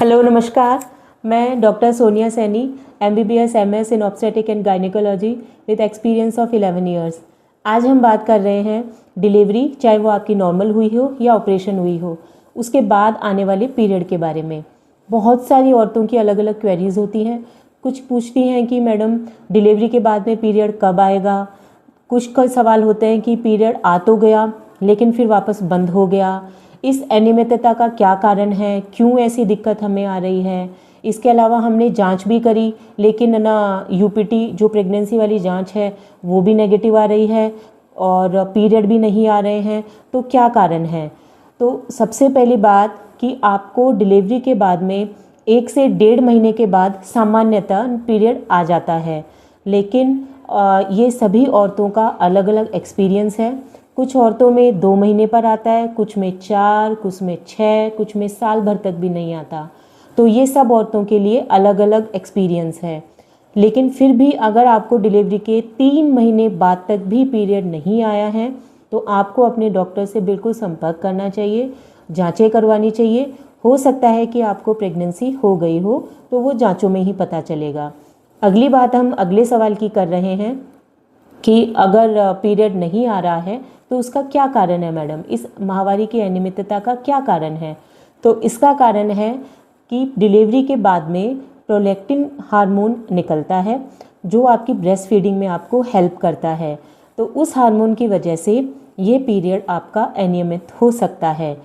Hello नमस्कार। मैं doctor Sonia Saini, MBBS MS in obstetric and gynaecology with experience of 11 years. आज हम बात कर रहे हैं डिलीवरी, चाहे वो आपकी नॉर्मल हुई हो या ऑपरेशन हुई हो, उसके बाद आने वाले पीरियड के बारे में। बहुत सारी औरतों की अलग अलग क्वेरीज होती हैं। कुछ पूछती हैं कि मैडम डिलीवरी के बाद में पीरियड कब आएगा। कुछ का सवाल होते हैं कि पीरियड आ तो गया लेकिन फिर वापस बंद हो गया। इस अनियमितता का क्या कारण है, क्यों ऐसी दिक्कत हमें आ रही है। इसके अलावा हमने जांच भी करी लेकिन ना UPT जो प्रेगनेंसी वाली जांच है वो भी नेगेटिव आ रही है और पीरियड भी नहीं आ रहे हैं, तो क्या कारण है। तो सबसे पहली बात कि आपको डिलीवरी के बाद में 1 से 1.5 महीने के बाद सामान्यतः पीरियड आ जाता है, लेकिन ये सभी औरतों का अलग अलग एक्सपीरियंस है। कुछ औरतों में 2 महीने पर आता है, कुछ में 4, कुछ में 6, कुछ में साल भर तक भी नहीं आता। तो ये सब औरतों के लिए अलग अलग एक्सपीरियंस है। लेकिन फिर भी अगर आपको डिलीवरी के 3 महीने बाद तक भी पीरियड नहीं आया है तो आपको अपने डॉक्टर से बिल्कुल संपर्क करना चाहिए, जांचें करवानी चाहिए। हो सकता है कि आपको प्रेगनेंसी हो गई हो, तो वो जांचों में ही पता चलेगा। अगली बात हम अगले सवाल की कर रहे हैं कि अगर पीरियड नहीं आ रहा है तो उसका क्या कारण है मैडम, इस माहवारी की अनियमितता का क्या कारण है। तो इसका कारण है कि डिलीवरी के बाद में प्रोलैक्टिन हार्मोन निकलता है जो आपकी ब्रेस्ट फीडिंग में आपको हेल्प करता है। तो उस हार्मोन की वजह से ये पीरियड आपका अनियमित हो सकता है।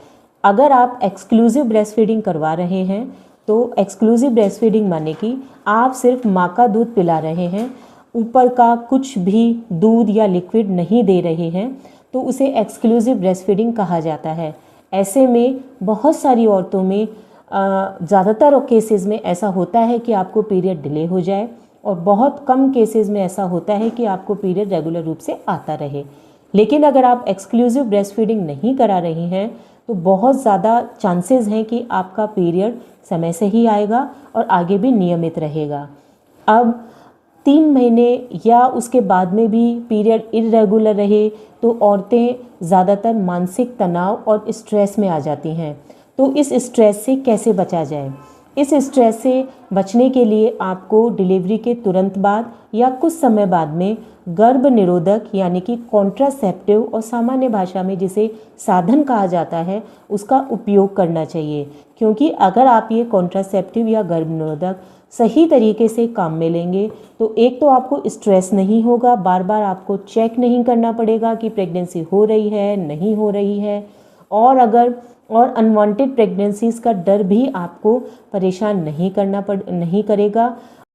अगर आप एक्सक्लूसिव ब्रेस्ट फीडिंग करवा रहे हैं तो एक्सक्लूसिव ब्रेस्ट फीडिंग माने कि आप सिर्फ माँ का दूध पिला रहे हैं, ऊपर का कुछ भी दूध या लिक्विड नहीं दे रहे हैं, तो उसे एक्सक्लूसिव ब्रेस्ट फीडिंग कहा जाता है। ऐसे में बहुत सारी औरतों में ज़्यादातर केसेस में ऐसा होता है कि आपको पीरियड डिले हो जाए और बहुत कम केसेस में ऐसा होता है कि आपको पीरियड रेगुलर रूप से आता रहे। लेकिन अगर आप एक्सक्लूसिव ब्रेस्ट फीडिंग नहीं करा रही हैं तो बहुत ज़्यादा चांसेस हैं कि आपका पीरियड समय से ही आएगा और आगे भी नियमित रहेगा। अब 3 महीने या उसके बाद में भी पीरियड इरेगुलर रहे तो औरतें ज़्यादातर मानसिक तनाव और स्ट्रेस में आ जाती हैं। तो इस स्ट्रेस से कैसे बचा जाए। इस स्ट्रेस से बचने के लिए आपको डिलीवरी के तुरंत बाद या कुछ समय बाद में गर्भ निरोधक यानी कि कॉन्ट्रासेप्टिव और सामान्य भाषा में जिसे साधन कहा जाता है उसका उपयोग करना चाहिए। क्योंकि अगर आप ये कॉन्ट्रासेप्टिव या गर्भ निरोधक सही तरीके से काम में लेंगे तो एक तो आपको स्ट्रेस नहीं होगा, बार बार आपको चेक नहीं करना पड़ेगा कि प्रेगनेंसी हो रही है नहीं हो रही है, और अनवांटेड प्रेगनेंसीज़ का डर भी आपको परेशान नहीं करेगा।